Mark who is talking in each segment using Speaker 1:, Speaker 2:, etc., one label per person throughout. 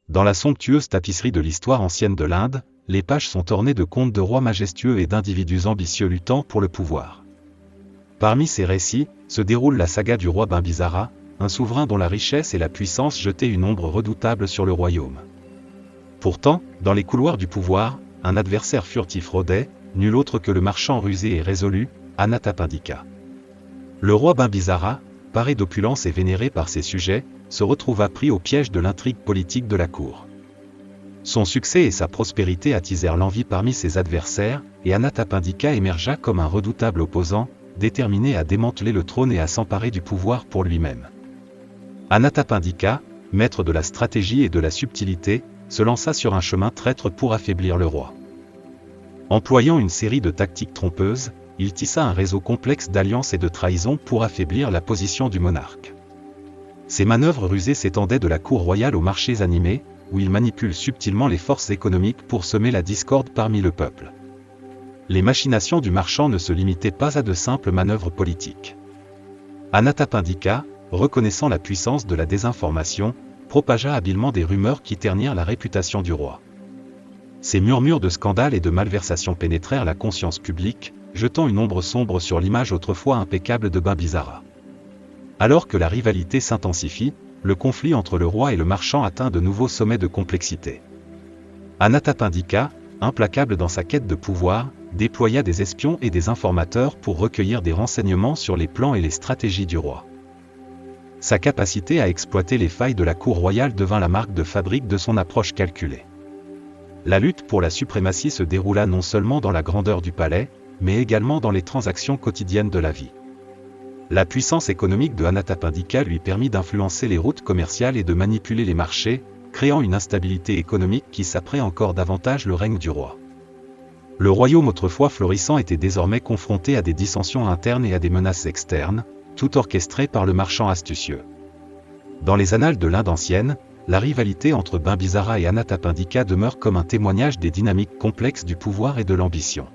Speaker 1: Dans la somptueuse tapisserie de l'histoire ancienne de l'Inde, les pages sont ornées de contes de rois majestueux et d'individus ambitieux luttant pour le pouvoir. Parmi ces récits, se déroule la saga du roi Bimbisara, un souverain dont la richesse et la puissance jetaient une ombre redoutable sur le royaume. Pourtant, dans les couloirs du pouvoir, un adversaire furtif rôdait, nul autre que le marchand rusé et résolu, Anathapindika. Le roi Bimbisara, paré d'opulence et vénéré par ses sujets, se retrouva pris au piège de l'intrigue politique de la cour. Son succès et sa prospérité attisèrent l'envie parmi ses adversaires, et Anathapindika émergea comme un redoutable opposant, déterminé à démanteler le trône et à s'emparer du pouvoir pour lui-même. Anathapindika, maître de la stratégie et de la subtilité, se lança sur un chemin traître pour affaiblir le roi. Employant une série de tactiques trompeuses, il tissa un réseau complexe d'alliances et de trahisons pour affaiblir la position du monarque. Ses manœuvres rusées s'étendaient de la cour royale aux marchés animés, où il manipule subtilement les forces économiques pour semer la discorde parmi le peuple. Les machinations du marchand ne se limitaient pas à de simples manœuvres politiques. Anathapindika, reconnaissant la puissance de la désinformation, propagea habilement des rumeurs qui ternirent la réputation du roi. Ces murmures de scandale et de malversation pénétrèrent la conscience publique, jetant une ombre sombre sur l'image autrefois impeccable de Bimbisara. Alors que la rivalité s'intensifie, le conflit entre le roi et le marchand atteint de nouveaux sommets de complexité. Anathapindika, implacable dans sa quête de pouvoir, déploya des espions et des informateurs pour recueillir des renseignements sur les plans et les stratégies du roi. Sa capacité à exploiter les failles de la cour royale devint la marque de fabrique de son approche calculée. La lutte pour la suprématie se déroula non seulement dans la grandeur du palais, mais également dans les transactions quotidiennes de la vie. La puissance économique de Anathapindika lui permit d'influencer les routes commerciales et de manipuler les marchés, créant une instabilité économique qui saperait encore davantage le règne du roi. Le royaume autrefois florissant était désormais confronté à des dissensions internes et à des menaces externes, tout orchestrées par le marchand astucieux. Dans les annales de l'Inde ancienne, la rivalité entre Bimbisara et Anathapindika demeure comme un témoignage des dynamiques complexes du pouvoir et de l'ambition.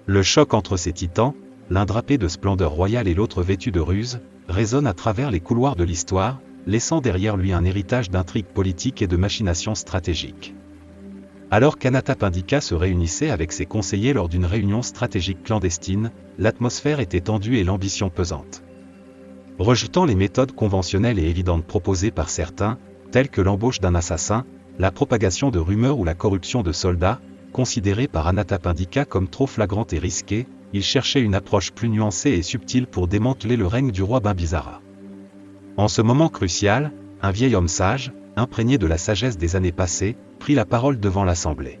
Speaker 1: Le choc entre ces titans, l'un drapé de splendeur royale et l'autre vêtu de ruse, résonne à travers les couloirs de l'histoire, laissant derrière lui un héritage d'intrigues politiques et de machinations stratégiques. Alors qu'Anathapindika se réunissait avec ses conseillers lors d'une réunion stratégique clandestine, l'atmosphère était tendue et l'ambition pesante. Rejetant les méthodes conventionnelles et évidentes proposées par certains, telles que l'embauche d'un assassin, la propagation de rumeurs ou la corruption de soldats, considérées par Anathapindika comme trop flagrantes et risquées, il cherchait une approche plus nuancée et subtile pour démanteler le règne du roi Bimbisara. En ce moment crucial, un vieil homme sage, imprégné de la sagesse des années passées, prit la parole devant l'Assemblée.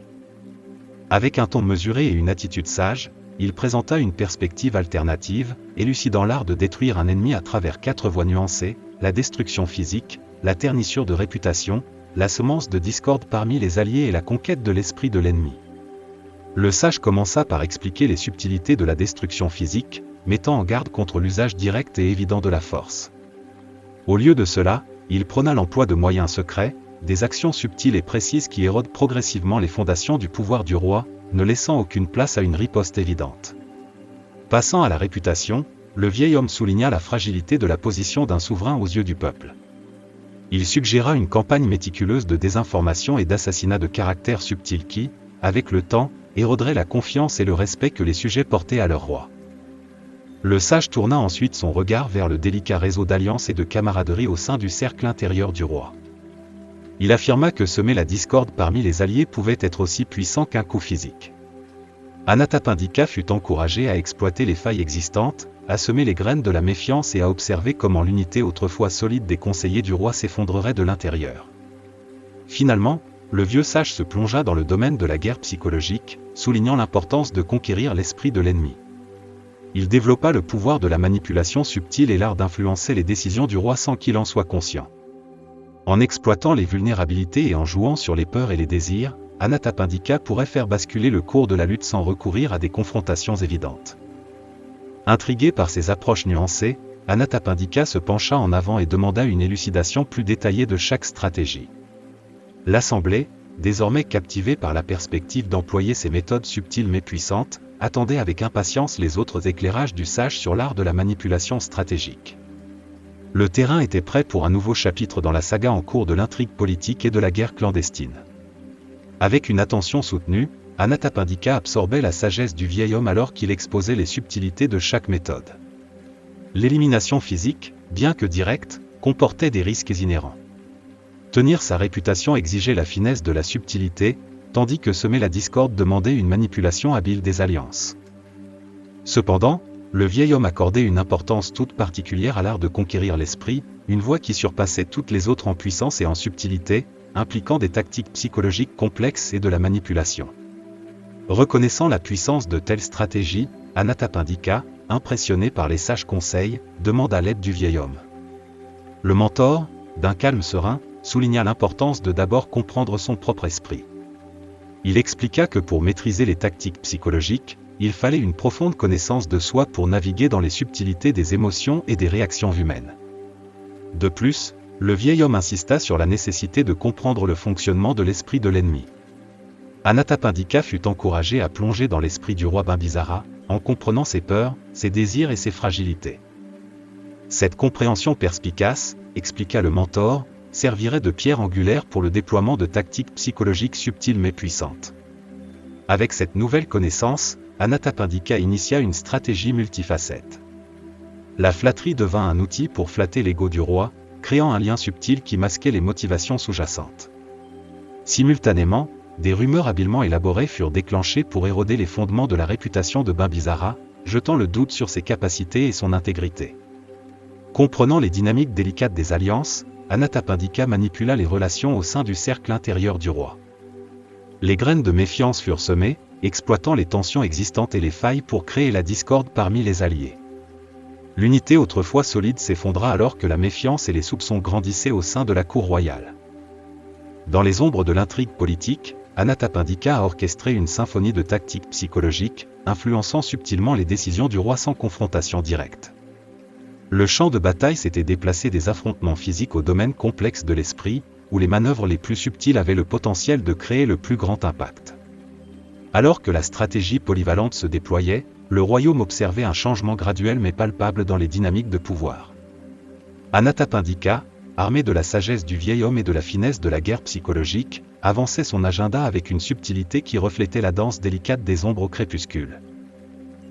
Speaker 1: Avec un ton mesuré et une attitude sage, il présenta une perspective alternative, élucidant l'art de détruire un ennemi à travers 4 voies nuancées, la destruction physique, la ternissure de réputation, la semence de discorde parmi les alliés et la conquête de l'esprit de l'ennemi. Le sage commença par expliquer les subtilités de la destruction physique, mettant en garde contre l'usage direct et évident de la force. Au lieu de cela, il prôna l'emploi de moyens secrets, des actions subtiles et précises qui érodent progressivement les fondations du pouvoir du roi, ne laissant aucune place à une riposte évidente. Passant à la réputation, le vieil homme souligna la fragilité de la position d'un souverain aux yeux du peuple. Il suggéra une campagne méticuleuse de désinformation et d'assassinat de caractère subtil qui, avec le temps, éroderait la confiance et le respect que les sujets portaient à leur roi. Le sage tourna ensuite son regard vers le délicat réseau d'alliances et de camaraderie au sein du cercle intérieur du roi. Il affirma que semer la discorde parmi les alliés pouvait être aussi puissant qu'un coup physique. Anathapindika fut encouragé à exploiter les failles existantes, à semer les graines de la méfiance et à observer comment l'unité autrefois solide des conseillers du roi s'effondrerait de l'intérieur. Finalement, le vieux sage se plongea dans le domaine de la guerre psychologique, soulignant l'importance de conquérir l'esprit de l'ennemi. Il développa le pouvoir de la manipulation subtile et l'art d'influencer les décisions du roi sans qu'il en soit conscient. En exploitant les vulnérabilités et en jouant sur les peurs et les désirs, Anathapindika pourrait faire basculer le cours de la lutte sans recourir à des confrontations évidentes. Intrigué par ces approches nuancées, Anathapindika se pencha en avant et demanda une élucidation plus détaillée de chaque stratégie. L'Assemblée, désormais captivée par la perspective d'employer ces méthodes subtiles mais puissantes, attendait avec impatience les autres éclairages du sage sur l'art de la manipulation stratégique. Le terrain était prêt pour un nouveau chapitre dans la saga en cours de l'intrigue politique et de la guerre clandestine. Avec une attention soutenue, Anathapindika absorbait la sagesse du vieil homme alors qu'il exposait les subtilités de chaque méthode. L'élimination physique, bien que directe, comportait des risques inhérents. Tenir sa réputation exigeait la finesse de la subtilité, tandis que semer la discorde demandait une manipulation habile des alliances. Cependant, le vieil homme accordait une importance toute particulière à l'art de conquérir l'esprit, une voie qui surpassait toutes les autres en puissance et en subtilité, impliquant des tactiques psychologiques complexes et de la manipulation. Reconnaissant la puissance de telles stratégies, Anathapindika, impressionné par les sages conseils, demanda l'aide du vieil homme. Le mentor, d'un calme serein, souligna l'importance de d'abord comprendre son propre esprit. Il expliqua que pour maîtriser les tactiques psychologiques, il fallait une profonde connaissance de soi pour naviguer dans les subtilités des émotions et des réactions humaines. De plus, le vieil homme insista sur la nécessité de comprendre le fonctionnement de l'esprit de l'ennemi. Anathapindika fut encouragé à plonger dans l'esprit du roi Bimbisara, en comprenant ses peurs, ses désirs et ses fragilités. Cette compréhension perspicace, expliqua le mentor, servirait de pierre angulaire pour le déploiement de tactiques psychologiques subtiles mais puissantes. Avec cette nouvelle connaissance, Anathapindika initia une stratégie multifacette. La flatterie devint un outil pour flatter l'ego du roi, créant un lien subtil qui masquait les motivations sous-jacentes. Simultanément, des rumeurs habilement élaborées furent déclenchées pour éroder les fondements de la réputation de Bimbisara, jetant le doute sur ses capacités et son intégrité. Comprenant les dynamiques délicates des alliances, Anathapindika manipula les relations au sein du cercle intérieur du roi. Les graines de méfiance furent semées, exploitant les tensions existantes et les failles pour créer la discorde parmi les alliés. L'unité autrefois solide s'effondra alors que la méfiance et les soupçons grandissaient au sein de la cour royale. Dans les ombres de l'intrigue politique, Anathapindika a orchestré une symphonie de tactiques psychologiques, influençant subtilement les décisions du roi sans confrontation directe. Le champ de bataille s'était déplacé des affrontements physiques au domaine complexe de l'esprit, où les manœuvres les plus subtiles avaient le potentiel de créer le plus grand impact. Alors que la stratégie polyvalente se déployait, le royaume observait un changement graduel mais palpable dans les dynamiques de pouvoir. Anathapindika, armé de la sagesse du vieil homme et de la finesse de la guerre psychologique, avançait son agenda avec une subtilité qui reflétait la danse délicate des ombres au crépuscule.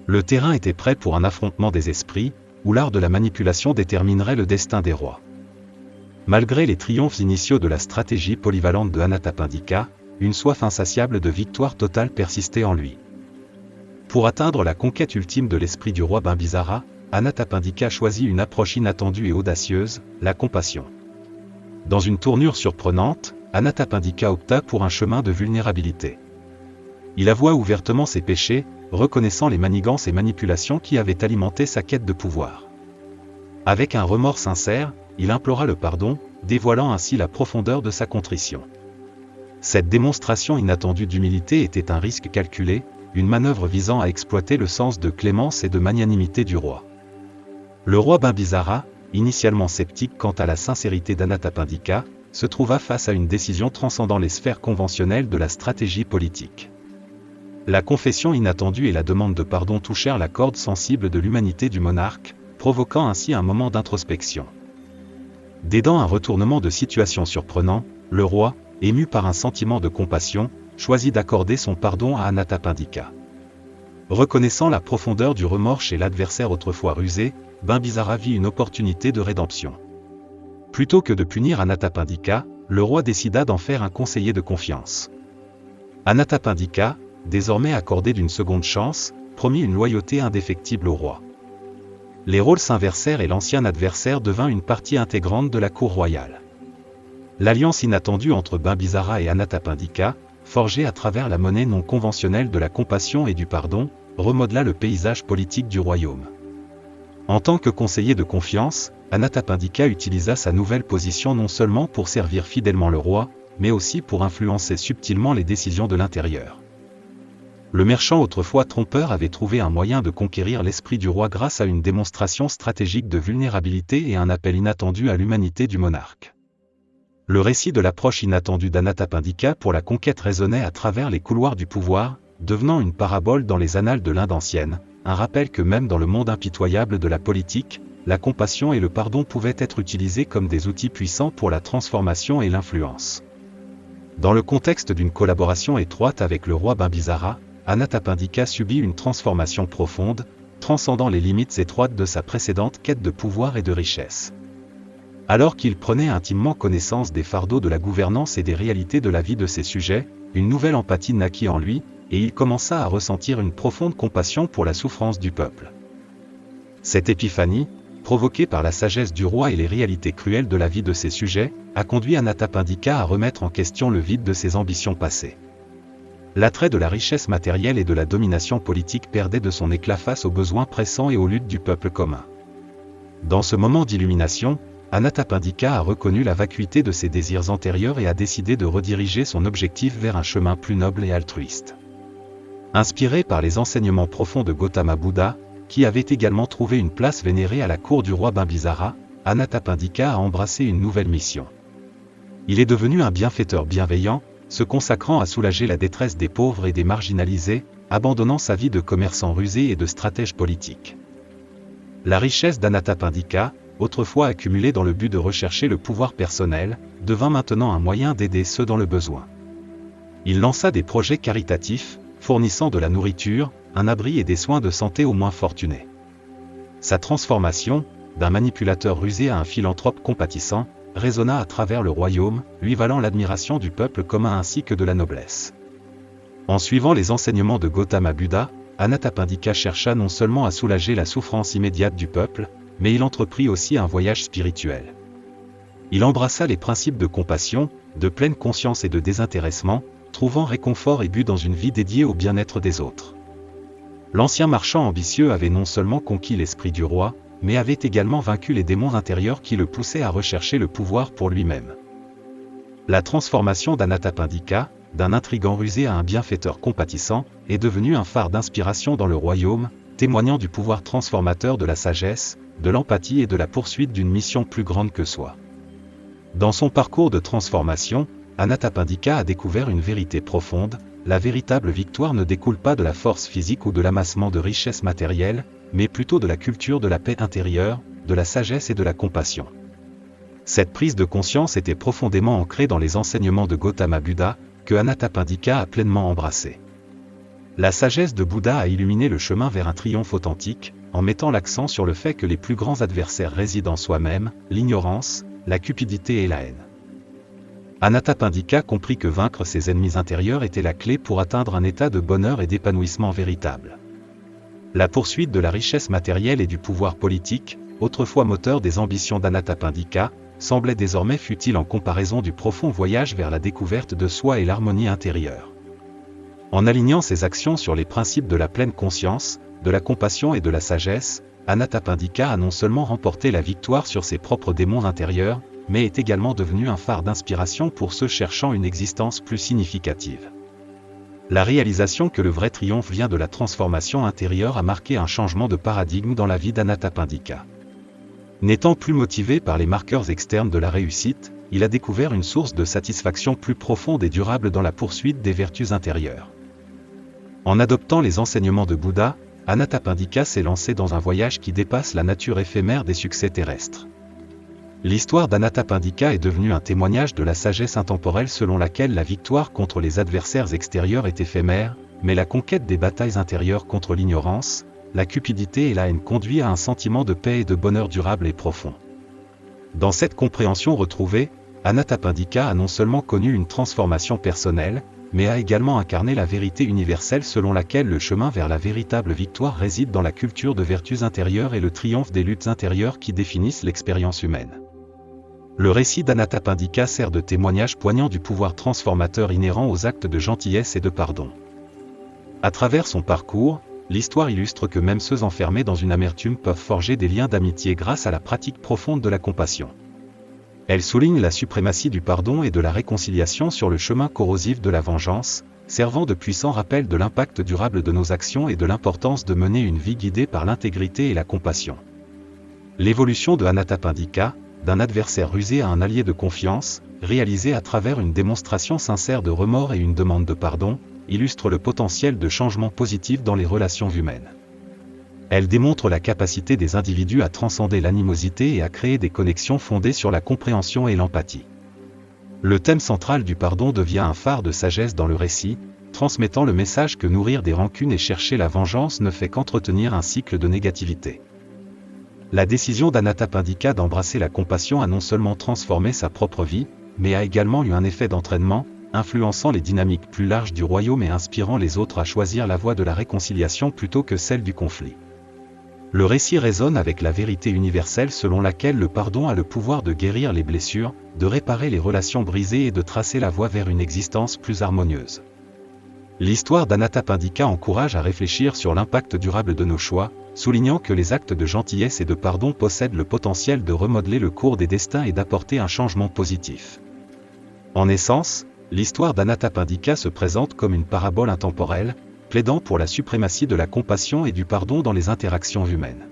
Speaker 1: Le terrain était prêt pour un affrontement des esprits, où l'art de la manipulation déterminerait le destin des rois. Malgré les triomphes initiaux de la stratégie polyvalente de Anathapindika, une soif insatiable de victoire totale persistait en lui. Pour atteindre la conquête ultime de l'esprit du roi Bimbisara, Anathapindika choisit une approche inattendue et audacieuse, la compassion. Dans une tournure surprenante, Anathapindika opta pour un chemin de vulnérabilité. Il avoua ouvertement ses péchés, reconnaissant les manigances et manipulations qui avaient alimenté sa quête de pouvoir. Avec un remords sincère, il implora le pardon, dévoilant ainsi la profondeur de sa contrition. Cette démonstration inattendue d'humilité était un risque calculé, une manœuvre visant à exploiter le sens de clémence et de magnanimité du roi. Le roi Bimbisara, initialement sceptique quant à la sincérité d'Anathapindika, se trouva face à une décision transcendant les sphères conventionnelles de la stratégie politique. La confession inattendue et la demande de pardon touchèrent la corde sensible de l'humanité du monarque, provoquant ainsi un moment d'introspection. Dédant un retournement de situation surprenant, le roi, ému par un sentiment de compassion, choisit d'accorder son pardon à Anathapindika. Reconnaissant la profondeur du remords chez l'adversaire autrefois rusé, Bimbisara vit une opportunité de rédemption. Plutôt que de punir Anathapindika, le roi décida d'en faire un conseiller de confiance. Anathapindika, désormais accordé d'une seconde chance, promit une loyauté indéfectible au roi. Les rôles s'inversèrent et l'ancien adversaire devint une partie intégrante de la cour royale. L'alliance inattendue entre Bimbisara et Anathapindika, forgée à travers la monnaie non conventionnelle de la compassion et du pardon, remodela le paysage politique du royaume. En tant que conseiller de confiance, Anathapindika utilisa sa nouvelle position non seulement pour servir fidèlement le roi, mais aussi pour influencer subtilement les décisions de l'intérieur. Le marchand autrefois trompeur avait trouvé un moyen de conquérir l'esprit du roi grâce à une démonstration stratégique de vulnérabilité et un appel inattendu à l'humanité du monarque. Le récit de l'approche inattendue d'Anathapindika pour la conquête résonnait à travers les couloirs du pouvoir, devenant une parabole dans les annales de l'Inde ancienne, un rappel que même dans le monde impitoyable de la politique, la compassion et le pardon pouvaient être utilisés comme des outils puissants pour la transformation et l'influence. Dans le contexte d'une collaboration étroite avec le roi Bimbisara, Anathapindika subit une transformation profonde, transcendant les limites étroites de sa précédente quête de pouvoir et de richesse. Alors qu'il prenait intimement connaissance des fardeaux de la gouvernance et des réalités de la vie de ses sujets, une nouvelle empathie naquit en lui, et il commença à ressentir une profonde compassion pour la souffrance du peuple. Cette épiphanie, provoquée par la sagesse du roi et les réalités cruelles de la vie de ses sujets, a conduit Anathapindika à remettre en question le vide de ses ambitions passées. L'attrait de la richesse matérielle et de la domination politique perdait de son éclat face aux besoins pressants et aux luttes du peuple commun. Dans ce moment d'illumination, Anathapindika a reconnu la vacuité de ses désirs antérieurs et a décidé de rediriger son objectif vers un chemin plus noble et altruiste. Inspiré par les enseignements profonds de Gautama Bouddha, qui avait également trouvé une place vénérée à la cour du roi Bimbisara, Anathapindika a embrassé une nouvelle mission. Il est devenu un bienfaiteur bienveillant, se consacrant à soulager la détresse des pauvres et des marginalisés, abandonnant sa vie de commerçant rusé et de stratège politique. La richesse d'Anathapindika, autrefois accumulée dans le but de rechercher le pouvoir personnel, devint maintenant un moyen d'aider ceux dans le besoin. Il lança des projets caritatifs, fournissant de la nourriture, un abri et des soins de santé aux moins fortunés. Sa transformation, d'un manipulateur rusé à un philanthrope compatissant, résonna à travers le royaume, lui valant l'admiration du peuple commun ainsi que de la noblesse. En suivant les enseignements de Gautama Bouddha, Anathapindika chercha non seulement à soulager la souffrance immédiate du peuple, mais il entreprit aussi un voyage spirituel. Il embrassa les principes de compassion, de pleine conscience et de désintéressement, trouvant réconfort et but dans une vie dédiée au bien-être des autres. L'ancien marchand ambitieux avait non seulement conquis l'esprit du roi, mais avait également vaincu les démons intérieurs qui le poussaient à rechercher le pouvoir pour lui-même. La transformation d'Anathapindika, d'un intrigant rusé à un bienfaiteur compatissant, est devenue un phare d'inspiration dans le royaume, témoignant du pouvoir transformateur de la sagesse, de l'empathie et de la poursuite d'une mission plus grande que soi. Dans son parcours de transformation, Anathapindika a découvert une vérité profonde: la véritable victoire ne découle pas de la force physique ou de l'amassement de richesses matérielles, mais plutôt de la culture de la paix intérieure, de la sagesse et de la compassion. Cette prise de conscience était profondément ancrée dans les enseignements de Gautama Bouddha, que Anathapindika a pleinement embrassé. La sagesse de Bouddha a illuminé le chemin vers un triomphe authentique, en mettant l'accent sur le fait que les plus grands adversaires résident en soi-même, l'ignorance, la cupidité et la haine. Anathapindika comprit que vaincre ses ennemis intérieurs était la clé pour atteindre un état de bonheur et d'épanouissement véritable. La poursuite de la richesse matérielle et du pouvoir politique, autrefois moteur des ambitions d'Anathapindika, semblait désormais futile en comparaison du profond voyage vers la découverte de soi et l'harmonie intérieure. En alignant ses actions sur les principes de la pleine conscience, de la compassion et de la sagesse, Anathapindika a non seulement remporté la victoire sur ses propres démons intérieurs, mais est également devenu un phare d'inspiration pour ceux cherchant une existence plus significative. La réalisation que le vrai triomphe vient de la transformation intérieure a marqué un changement de paradigme dans la vie d'Anathapindika. N'étant plus motivé par les marqueurs externes de la réussite, il a découvert une source de satisfaction plus profonde et durable dans la poursuite des vertus intérieures. En adoptant les enseignements de Bouddha, Anathapindika s'est lancé dans un voyage qui dépasse la nature éphémère des succès terrestres. L'histoire d'Anathapindika est devenue un témoignage de la sagesse intemporelle selon laquelle la victoire contre les adversaires extérieurs est éphémère, mais la conquête des batailles intérieures contre l'ignorance, la cupidité et la haine conduit à un sentiment de paix et de bonheur durable et profond. Dans cette compréhension retrouvée, Anathapindika a non seulement connu une transformation personnelle, mais a également incarné la vérité universelle selon laquelle le chemin vers la véritable victoire réside dans la culture de vertus intérieures et le triomphe des luttes intérieures qui définissent l'expérience humaine. Le récit d'Anathapindika sert de témoignage poignant du pouvoir transformateur inhérent aux actes de gentillesse et de pardon. À travers son parcours, l'histoire illustre que même ceux enfermés dans une amertume peuvent forger des liens d'amitié grâce à la pratique profonde de la compassion. Elle souligne la suprématie du pardon et de la réconciliation sur le chemin corrosif de la vengeance, servant de puissant rappel de l'impact durable de nos actions et de l'importance de mener une vie guidée par l'intégrité et la compassion. L'évolution de Anathapindika, d'un adversaire rusé à un allié de confiance, réalisée à travers une démonstration sincère de remords et une demande de pardon, illustre le potentiel de changement positif dans les relations humaines. Elle démontre la capacité des individus à transcender l'animosité et à créer des connexions fondées sur la compréhension et l'empathie. Le thème central du pardon devient un phare de sagesse dans le récit, transmettant le message que nourrir des rancunes et chercher la vengeance ne fait qu'entretenir un cycle de négativité. La décision d'Anathapindika d'embrasser la compassion a non seulement transformé sa propre vie, mais a également eu un effet d'entraînement, influençant les dynamiques plus larges du royaume et inspirant les autres à choisir la voie de la réconciliation plutôt que celle du conflit. Le récit résonne avec la vérité universelle selon laquelle le pardon a le pouvoir de guérir les blessures, de réparer les relations brisées et de tracer la voie vers une existence plus harmonieuse. L'histoire d'Anathapindika encourage à réfléchir sur l'impact durable de nos choix, soulignant que les actes de gentillesse et de pardon possèdent le potentiel de remodeler le cours des destins et d'apporter un changement positif. En essence, l'histoire d'Anathapindika se présente comme une parabole intemporelle, plaidant pour la suprématie de la compassion et du pardon dans les interactions humaines.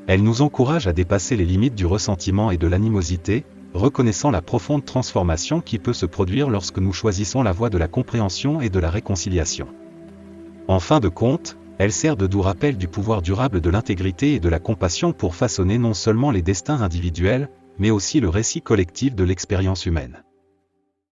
Speaker 1: Elle nous encourage à dépasser les limites du ressentiment et de l'animosité, reconnaissant la profonde transformation qui peut se produire lorsque nous choisissons la voie de la compréhension et de la réconciliation. En fin de compte, elle sert de doux rappel du pouvoir durable de l'intégrité et de la compassion pour façonner non seulement les destins individuels, mais aussi le récit collectif de l'expérience humaine.